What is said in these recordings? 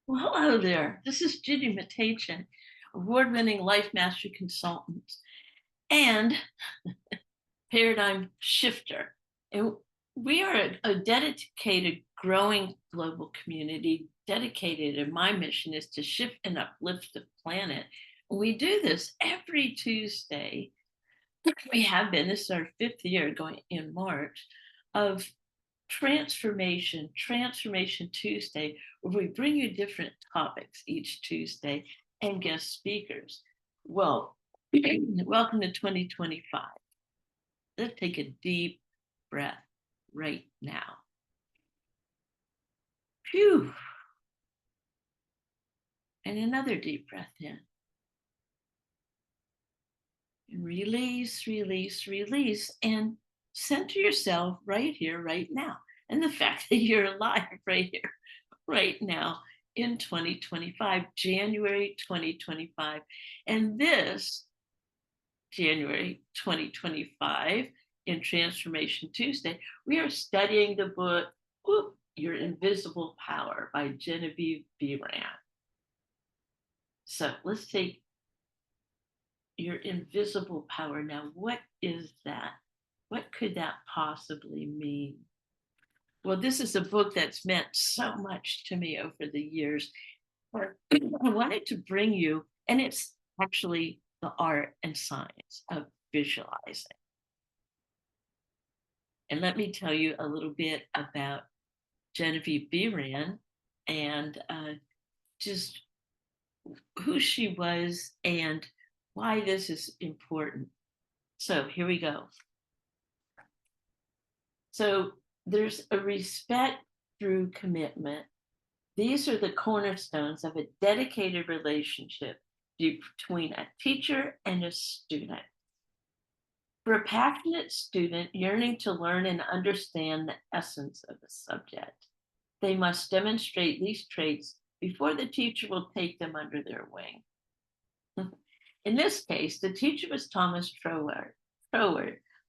Well, hello there. This is Judy Matejczyk, award-winning life mastery consultant and paradigm shifter. And we are a dedicated, growing global community dedicated, and my mission is to shift and uplift the planet. We do this every Tuesday. We have been, this is our fifth year going in March, of Transformation Tuesday, where we bring you different topics each Tuesday and guest speakers. Well, welcome to 2025. Let's take a deep breath right now. Phew. And another deep breath in. And release, release, release, and center yourself right here, right now. And the fact that you're alive right here, right now in 2025, January 2025. And this January 2025, in Transformation Tuesday, we are studying the book, Your Invisible Power by Genivieve Behrand. So let's take your invisible power. Now, what is that? What could that possibly mean? Well, this is a book that's meant so much to me over the years. I wanted to bring you, and it's actually the art and science of visualizing. And let me tell you a little bit about Genivieve Behrand and just who she was and why this is important. So here we go. So there's a respect through commitment. These are the cornerstones of a dedicated relationship between a teacher and a student. For a passionate student yearning to learn and understand the essence of a subject, they must demonstrate these traits before the teacher will take them under their wing. In this case, the teacher was Thomas Troward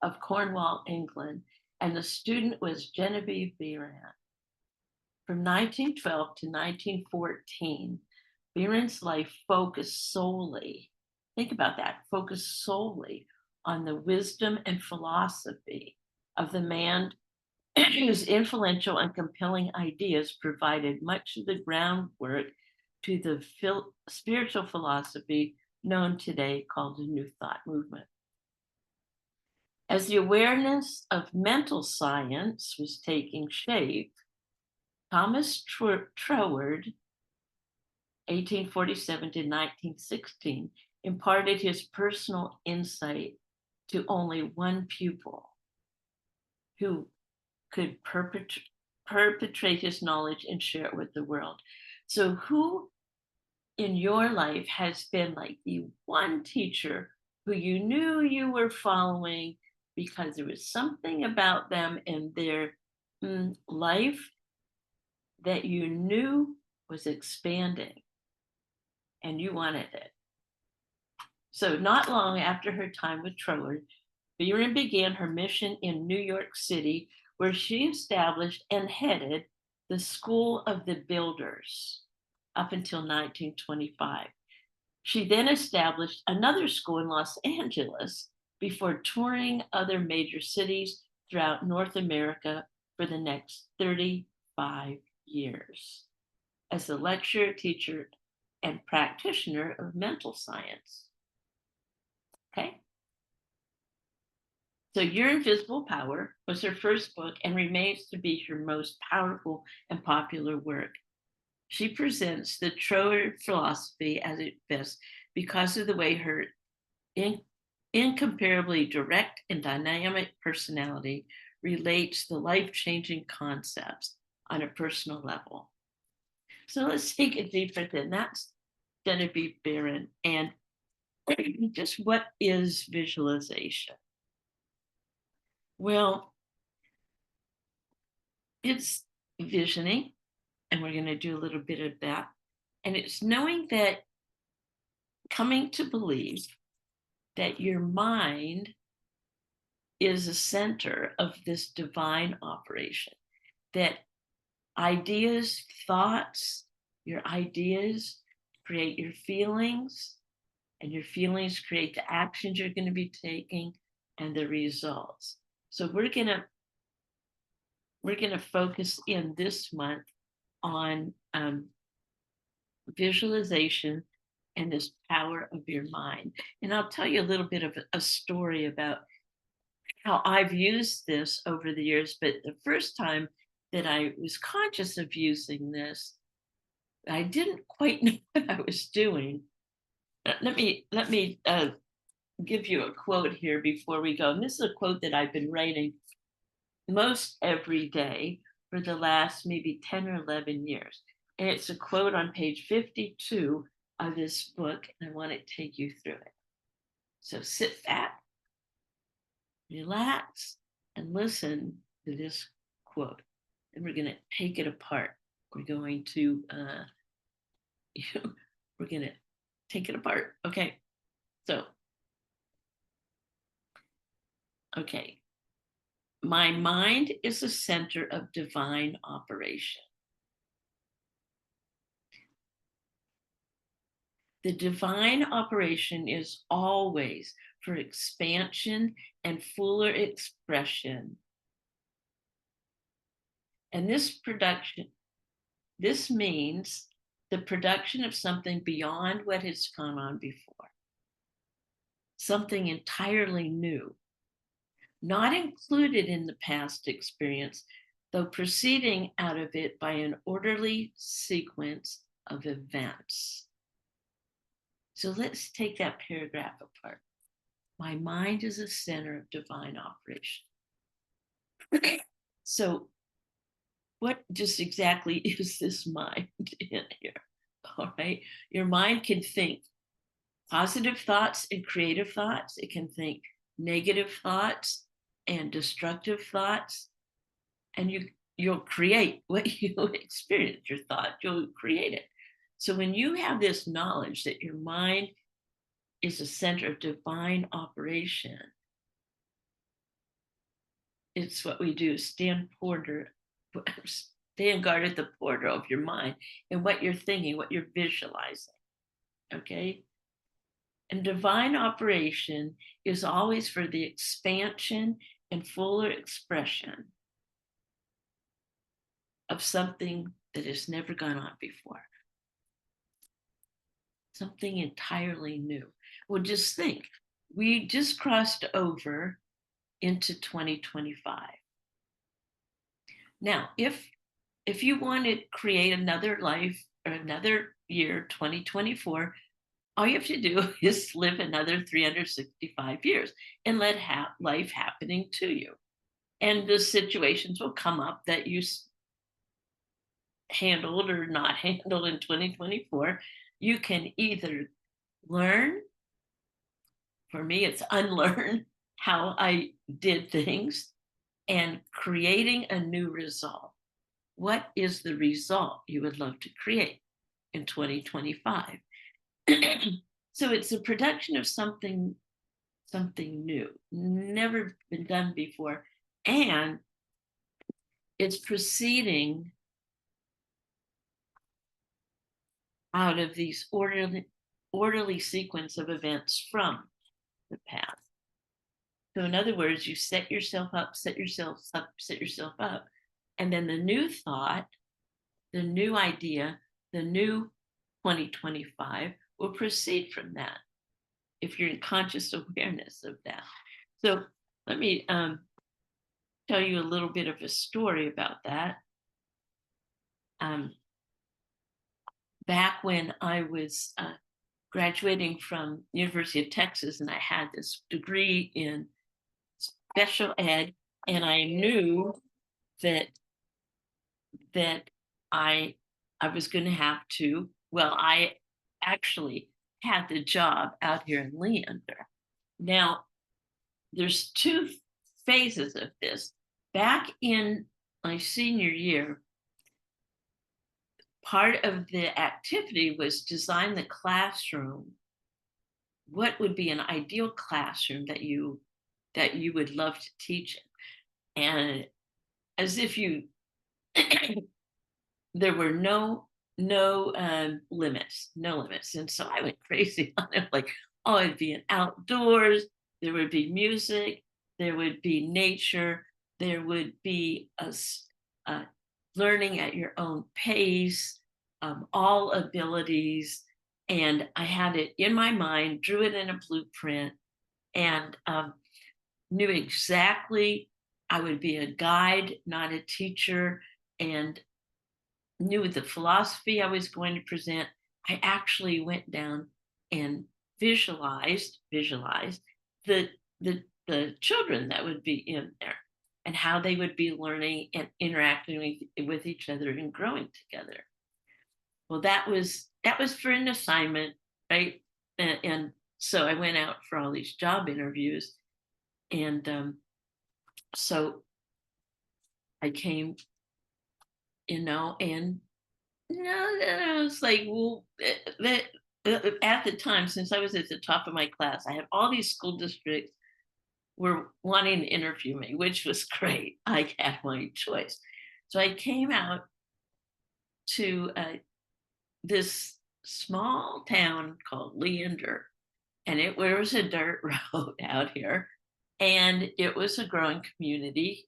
of Cornwall, England, and the student was Genivieve Behrand. From 1912 to 1914, Behrand's life focused solely, think about that, focused solely on the wisdom and philosophy of the man whose influential and compelling ideas provided much of the groundwork to the spiritual philosophy known today called the New Thought movement. As the awareness of mental science was taking shape, Thomas Troward, 1847 to 1916, imparted his personal insight to only one pupil who could perpetrate his knowledge and share it with the world. So who in your life has been like the one teacher who you knew you were following because there was something about them in their life that you knew was expanding and you wanted it? So not long after her time with Troward, Behrand began her mission in New York City, where she established and headed the School of the Builders up until 1925. She then established another school in Los Angeles before touring other major cities throughout North America for the next 35 years as a lecturer, teacher, and practitioner of mental science. Okay? So Your Invisible Power was her first book and remains to be her most powerful and popular work. She presents the Troward philosophy as its best because of the way her incomparably direct and dynamic personality relates the life-changing concepts on a personal level. So let's take a deep breath in. That's Genivieve Behrand. And just what is visualization? Well, it's visioning, and we're going to do a little bit of that. And it's knowing that, coming to believe that your mind is a center of this divine operation, that ideas, thoughts, Your ideas create your feelings, and your feelings create the actions you're going to be taking and the results. So we're going to focus in this month on visualization and this power of your mind. And I'll tell you a little bit of a story about how I've used this over the years. But the first time that I was conscious of using this, I didn't quite know what I was doing. Let me give you a quote here before we go. And this is a quote that I've been writing most every day for the last maybe 10 or 11 years. And it's a quote on page 52 of this book, and I want to take you through it. So sit back, relax, and listen to this quote. And we're going to take it apart. We're going to we're going to take it apart. Okay. So, okay. My mind is the center of divine operation. The divine operation is always for expansion and fuller expression. And this means the production of something beyond what has gone on before, something entirely new, not included in the past experience, though proceeding out of it by an orderly sequence of events. So let's take that paragraph apart. My mind is a center of divine operation. So what just exactly is this mind in here? All right. Your mind can think positive thoughts and creative thoughts. It can think negative thoughts and destructive thoughts. And you'll create what you experience. Your thought, you'll create it. So when you have this knowledge that your mind is a center of divine operation, it's what we do, stand guard at the portal of your mind and what you're thinking, what you're visualizing. Okay? And divine operation is always for the expansion and fuller expression of something that has never gone on before. Something entirely new. Well, just think, we just crossed over into 2025. Now, if you want to create another life or another year, 2024, all you have to do is live another 365 years and let life happening to you. And the situations will come up that you handled or not handled in 2024. You can either learn, for me, it's unlearn how I did things and creating a new result. What is the result you would love to create in 2025? So it's a production of something new, never been done before, and it's proceeding out of these orderly sequence of events from the past. So in other words, you set yourself up, and then the new thought, the new idea, the new 2025 will proceed from that if you're in conscious awareness of that. So let me tell you a little bit of a story about that. Back when I was graduating from University of Texas, and I had this degree in special ed, and I knew that I was going to have to. Well, I actually had the job out here in Leander. Now, there's two phases of this. Back in my senior year, part of the activity was design the classroom. What would be an ideal classroom that you would love to teach in? And as if there were no no limits, no limits. And so I went crazy on it. Like, oh, it'd be an outdoors, there would be music, there would be nature, there would be uh, learning at your own pace, all abilities. And I had it in my mind, drew it in a blueprint, and knew exactly I would be a guide, not a teacher, and knew the philosophy I was going to present. I actually went down and visualized the the children that would be in there and how they would be learning and interacting with each other and growing together. Well, that was for an assignment, right? And so I went out for all these job interviews, and so I came, and no, it's like, well, at the time, since I was at the top of my class, I had all these school districts were wanting to interview me, which was great. I had my choice. So I came out to this small town called Leander, and it was a dirt road out here, and it was a growing community,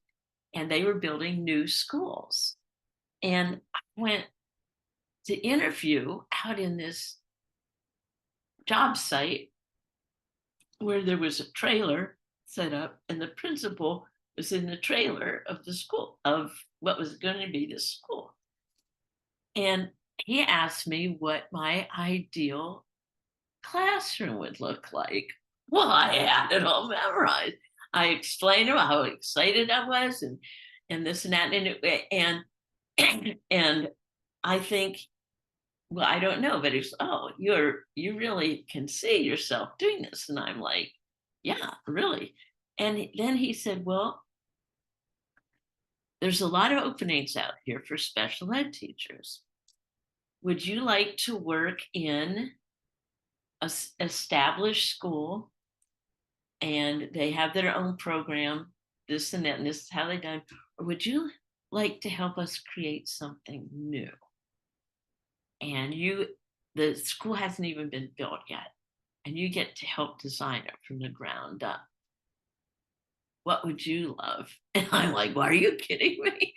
and they were building new schools. And I went to interview out in this job site where there was a trailer set up, and the principal was in the trailer of the school, of what was going to be the school. And he asked me what my ideal classroom would look like. Well, I had it all memorized. I explained to him how excited I was, and this and that, and I think, well, I don't know, but it's, oh, you really can see yourself doing this. And I'm like, yeah, really. And then he said, well, there's a lot of openings out here for special ed teachers. Would you like to work in a established school, and they have their own program, this and that, and this is how they done? Or would you like to help us create something new? And the school hasn't even been built yet, and you get to help design it from the ground up. What would you love? And I'm like, well, are you kidding me?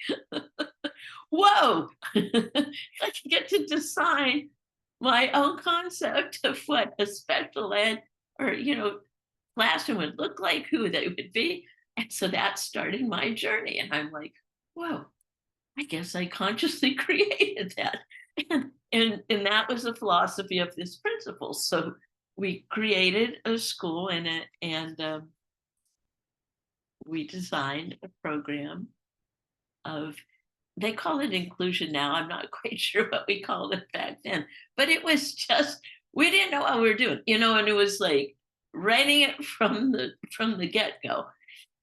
Whoa, I can get to design my own concept of what a special ed, or classroom would look like, who they would be. And so that started my journey, and I'm like, whoa, I guess I consciously created that. And that was the philosophy of this principle. So we created a school, and we designed a program of, they call it inclusion now. I'm not quite sure what we called it back then, but it was just, we didn't know what we were doing, and it was like writing it from the get-go,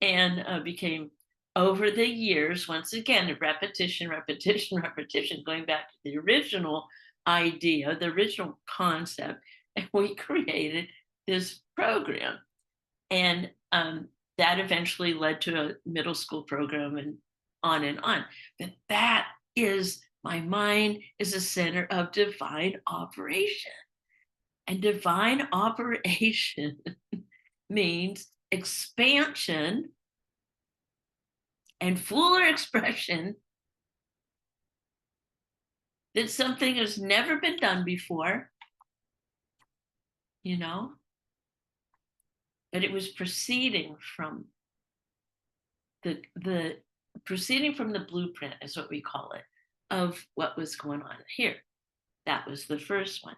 and became, over the years, once again, repetition, repetition, repetition, going back to the original idea, the original concept, and we created this program. And that eventually led to a middle school program, and on and on. But that is, my mind is a center of divine operation. And divine operation means expansion and fuller expression, that something has never been done before, you know, but it was the proceeding from the blueprint, is what we call it, of what was going on here. That was the first one.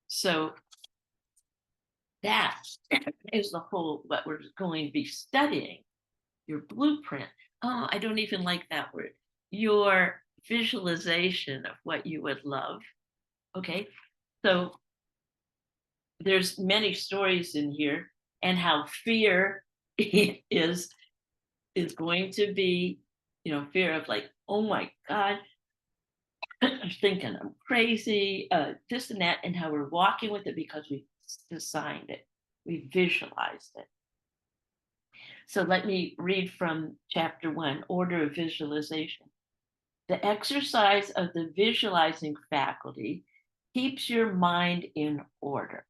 So that is the whole, what we're going to be studying, your blueprint. Oh, I don't even like that word. Your visualization of what you would love. Okay. So there's many stories in here, and how fear is going to be, fear of, like, oh my God, thinking I'm crazy, this and that, and how we're walking with it because we designed it, we visualized it. So let me read from chapter 1, Order of Visualization. The exercise of the visualizing faculty keeps your mind in order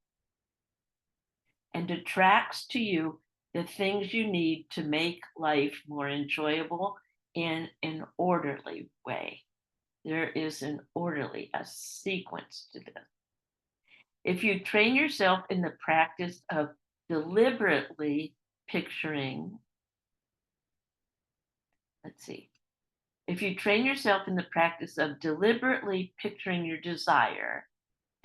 and attracts to you the things you need to make life more enjoyable in an orderly way. There is a sequence to this. If you train yourself in the practice of deliberately picturing, let's see, if you train yourself in the practice of deliberately picturing your desire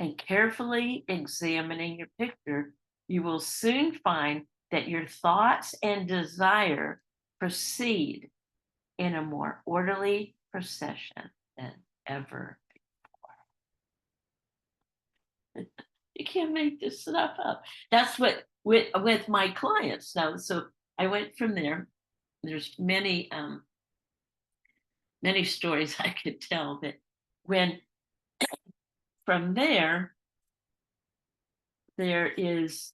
and carefully examining your picture, you will soon find that your thoughts and desire proceed in a more orderly procession than ever before. You can't make this stuff up. That's what with my clients now. So I went from there. There's many stories I could tell, but when from there is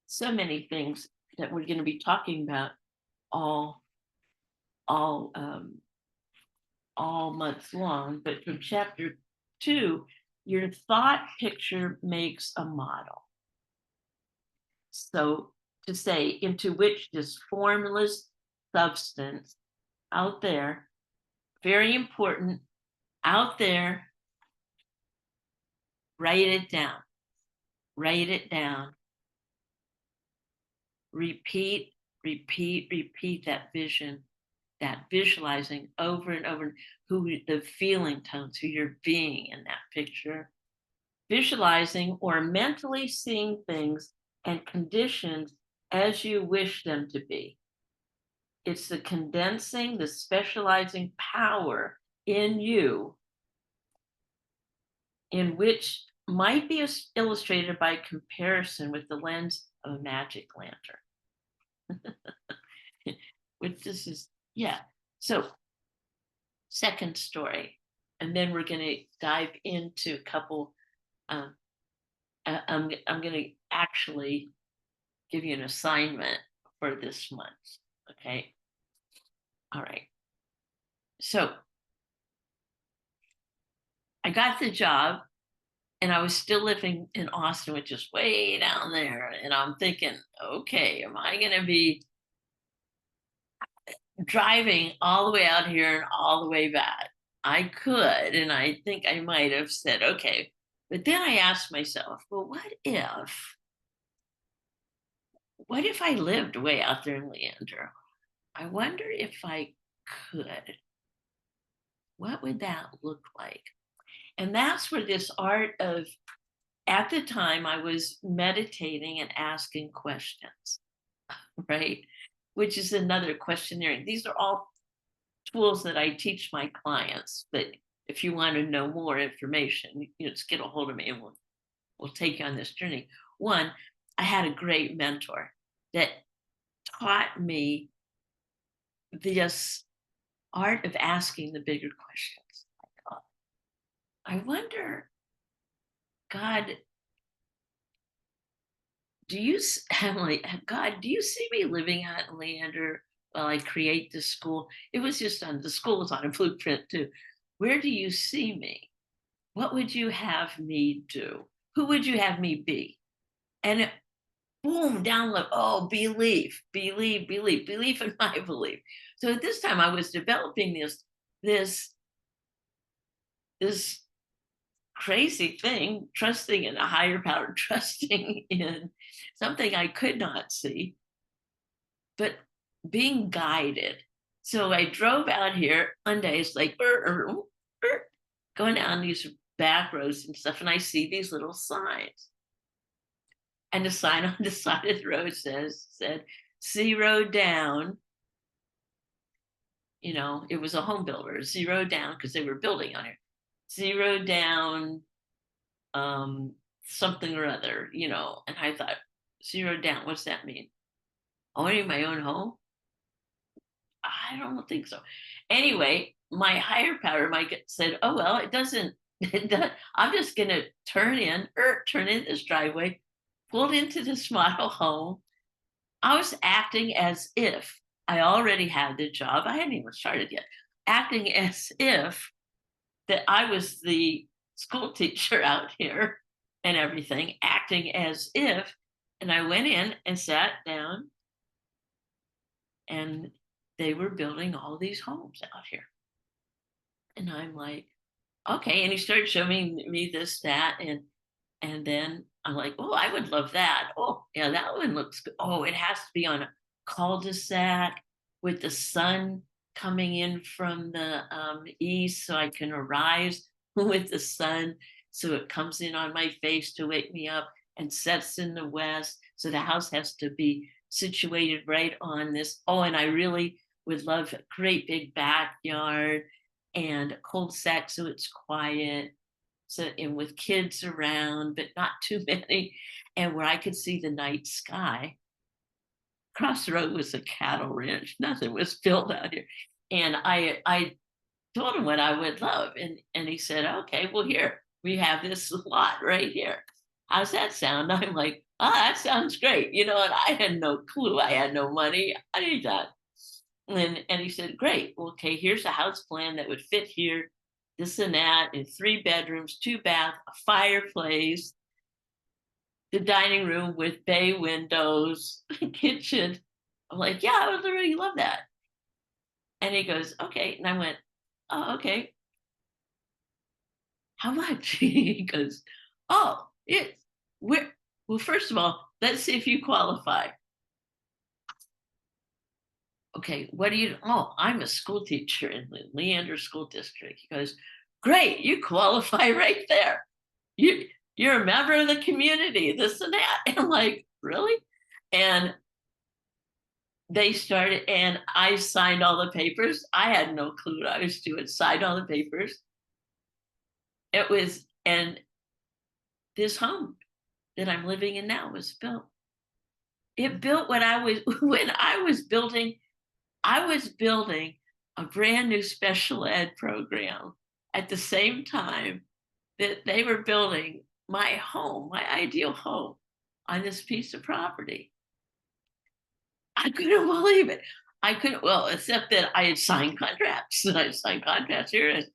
so many things that we're going to be talking about all all um, all month long. But from chapter 2, your thought picture makes a model. So to say, into which this formless substance out there, very important, out there, write it down. Write it down. Repeat, repeat, repeat that vision, that visualizing over and over, who the feeling tones, who you're being in that picture. Visualizing or mentally seeing things and conditions as you wish them to be. It's the condensing, the specializing power in you, in which might be illustrated by comparison with the lens of a magic lantern. Which this is, yeah. So, second story, and then we're going to dive into a couple. I'm going to actually give you an assignment for this month. Okay. All right. So I got the job and I was still living in Austin, which is way down there. And I'm thinking, okay, am I going to be driving all the way out here and all the way back? I could, and I think I might have said, okay. But then I asked myself, well, what if I lived way out there in Leander? I wonder if I could. What would that look like? And that's where this art of, at the time, I was meditating and asking questions, right? Which is another questionnaire. These are all tools that I teach my clients. But if you want to know more information, just get a hold of me and we'll take you on this journey. One, I had a great mentor that taught me this art of asking the bigger questions. I wonder, God, I'm like, God, do you see me living out in Leander while I create this school? It was just the school was on a blueprint too. Where do you see me? What would you have me do? Who would you have me be? And it, boom, download. Oh, belief in my belief. So at this time, I was developing this crazy thing, trusting in a higher power, trusting in something I could not see, but being guided. So I drove out here one day, it's like going down these back roads and stuff, and I see these little signs. And the sign on the side of the road said 0 down. It was a home builder, 0 down, because they were building on it. 0 down, something or other, and I thought, 0 down, what's that mean? Owning my own home? I don't think so. Anyway, my higher power said, oh, well, it doesn't, I'm just going to turn in this driveway, pulled into this model home. I was acting as if I already had the job. I hadn't even started yet. Acting as if that I was the school teacher out here and everything, acting as if. And I went in and sat down, and they were building all these homes out here. And I'm like, okay. And he started showing me this, that, and then I'm like, oh, I would love that. Oh, yeah, that one looks good. Oh, it has to be on a cul-de-sac with the sun coming in from the east so I can arise with the sun. So it comes in on my face to wake me up and sets in the west. So the house has to be situated right on this. Oh, and I really would love a great big backyard and a cul-de-sac so it's quiet, so and with kids around, but not too many, and where I could see the night sky. Across the road was a cattle ranch. Nothing was built out here. And I told him what I would love. And he said, okay, well, here, we have this lot right here. How's that sound? I'm like, that sounds great. You know, and I had no clue. I had no money. I need that. And he said, great. Well, okay, here's a house plan that would fit here, this and that, in 3 bedrooms, 2 bath, a fireplace, the dining room with bay windows, kitchen. I'm like, yeah, I would really love that. And he goes, okay. And I went, oh, okay. How much? He goes, oh, it's we're well, first of all, let's see if you qualify. Okay, what do you, oh, I'm a school teacher in the Leander School District. He goes, great, you qualify right there. You're a member of the community, this and that. And I'm like, really? And they started, and I signed all the papers. I had no clue what I was doing, signed all the papers. It was, and this home that I'm living in now was built. It built when I was when I was building a brand new special ed program at the same time that they were building my home, my ideal home, on this piece of property. I couldn't believe it. I couldn't, well, except that I had signed contracts. And I signed contracts here. And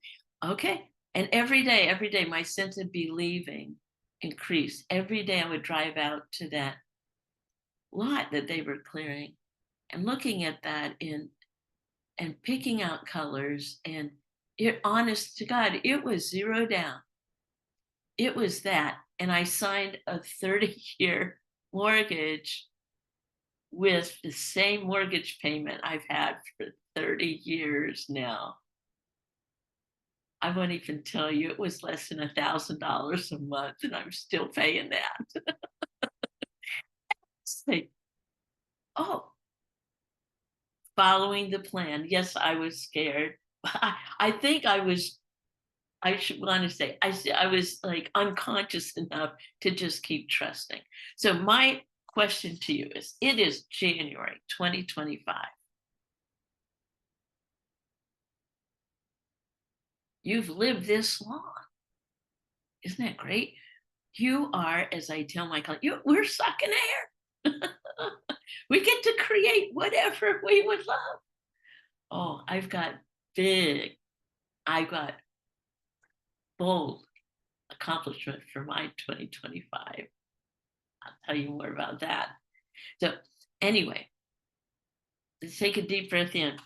okay. And every day, my sense of believing increased. Every day I would drive out to that lot that they were clearing and looking at that and picking out colors. And it, honest to God, it was zero down. It was that. And I signed a 30-year mortgage with the same mortgage payment I've had for 30 years now. I won't even tell you, it was less than $1,000 a month, and I'm still paying that. It's like, oh, following the plan. Yes, I was scared. I think I was, I should want to say, I was like unconscious enough to just keep trusting. So my question to you is, it is January 2025. You've lived this long. Isn't that great? You are, as I tell my clients, we're sucking air. We get to create whatever we would love. Oh, I've got bold accomplishment for my 2025. I'll tell you more about that. So anyway, let's take a deep breath in.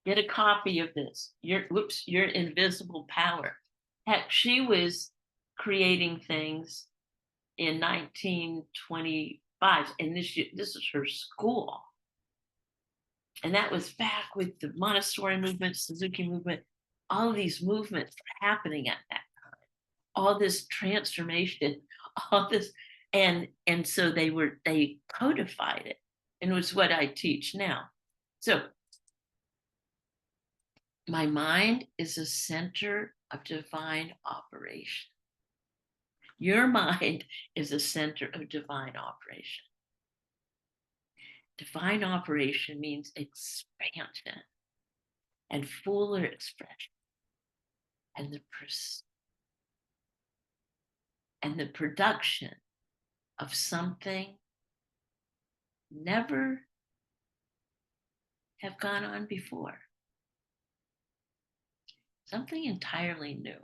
Get a copy of this. Your invisible power. Heck, she was creating things in 1925, and this is her school. And that was back with the Montessori movement, Suzuki movement. All of these movements were happening at that time. All this transformation, all this, and so they codified it, and it was what I teach now. So my mind is a center of divine operation. Your mind is a center of divine operation. Divine operation means expansion and fuller expression and the production of something never have gone on before. something entirely new.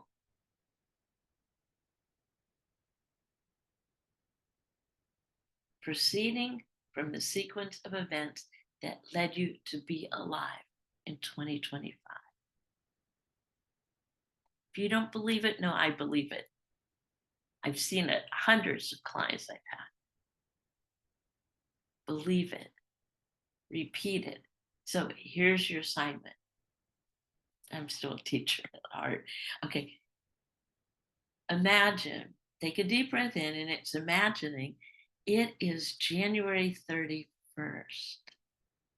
Proceeding from the sequence of events that led you to be alive in 2025. If you don't believe it, no, I believe it. I've seen it, hundreds of clients I've had. Believe it, repeat it. So here's your assignment. I'm still a teacher at heart. Okay, imagine, take a deep breath in, and it's imagining it is January 31st,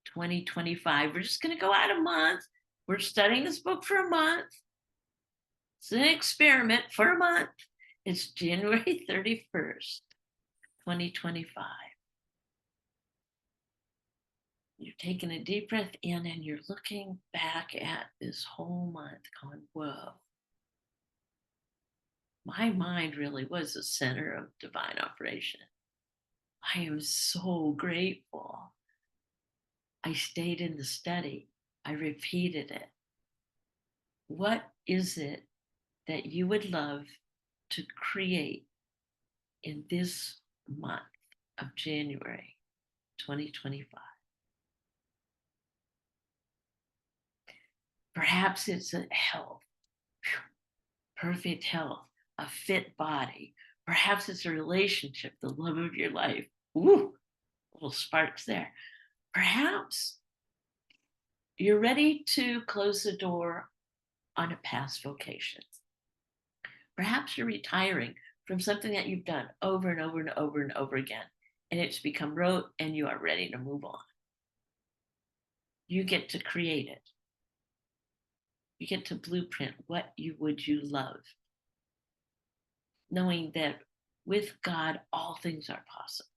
2025. We're just going to go out a month. We're studying this book for a month. It's an experiment for a month. It's January 31st, 2025. You're taking a deep breath in and you're looking back at this whole month going, whoa, my mind really was the center of divine operation. I am so grateful. I stayed in the study. I repeated it. What is it that you would love to create in this month of January 2025? Perhaps it's a health, perfect health, a fit body. Perhaps it's a relationship, the love of your life. Ooh, little sparks there. Perhaps you're ready to close the door on a past vocation. Perhaps you're retiring from something that you've done over and over and over and over again, and it's become rote and you are ready to move on. You get to create it. You get to blueprint what you love, knowing that with God, all things are possible.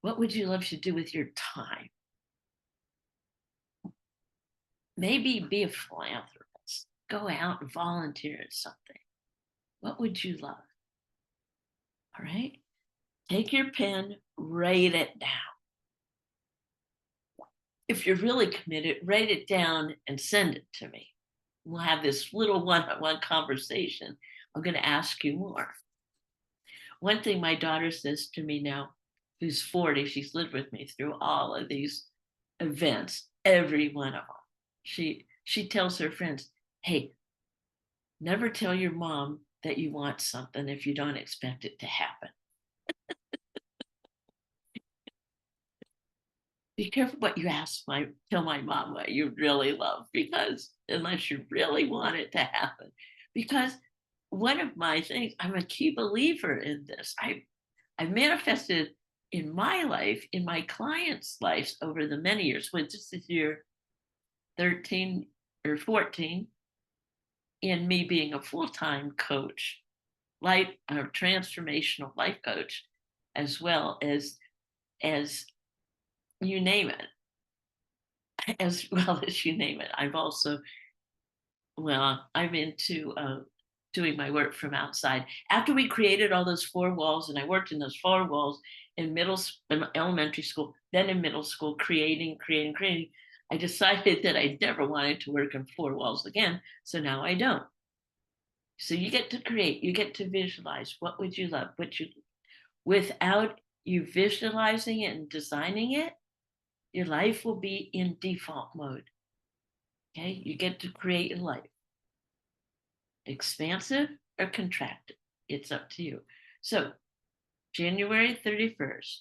What would you love to do with your time? Maybe be a philanthropist. Go out and volunteer at something. What would you love? All right. Take your pen, write it down. If you're really committed, write it down and send it to me. We'll have this little one-on-one conversation. I'm going to ask you more. One thing my daughter says to me now, who's 40, she's lived with me through all of these events, every one of them. She tells her friends, hey, never tell your mom that you want something if you don't expect it to happen. Be careful what you tell my mom what you really love, because unless you really want it to happen. Because one of my things, I'm a key believer in this. I've manifested in my life, in my clients' lives over the many years, when this is year 13 or 14, in me being a full-time coach, a transformational life coach, as well as you name it, as well as you name it. I'm into doing my work from outside. After we created all those four walls, and I worked in those four walls in elementary school, then in middle school, creating, I decided that I never wanted to work in four walls again. So now I don't. So you get to create, you get to visualize. What would you love? Without you visualizing it and designing it, your life will be in default mode. Okay, you get to create your life. Expansive or contracted, it's up to you. So January 31st,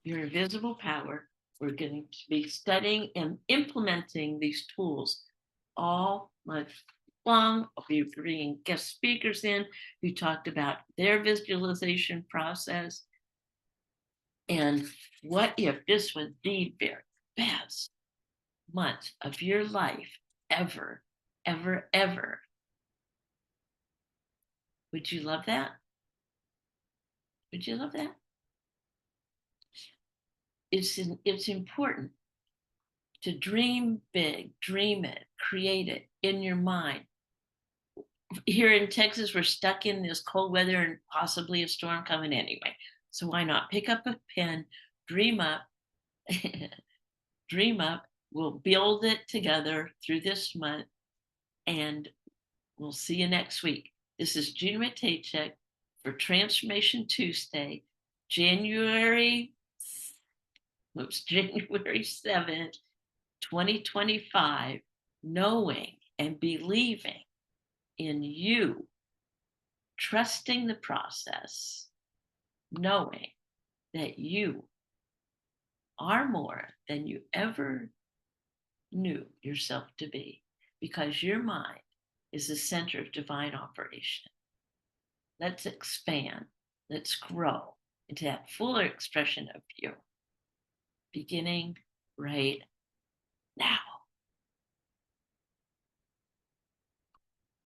your invisible power, we're going to be studying and implementing these tools all month long. I'll be bringing guest speakers in who talked about their visualization process. And what if this was the very best month of your life ever, ever, ever? Would you love that? Would you love that? It's important to dream big, dream it, create it in your mind. Here in Texas, we're stuck in this cold weather and possibly a storm coming anyway. So why not pick up a pen, dream up, dream up. We'll build it together through this month. And we'll see you next week. This is Judy Matejczyk for Transformation Tuesday, January, January 7th, 2025, knowing and believing in you, trusting the process, knowing that you are more than you ever knew yourself to be, because your mind is the center of divine operation. Let's expand, let's grow into that fuller expression of you, beginning right now.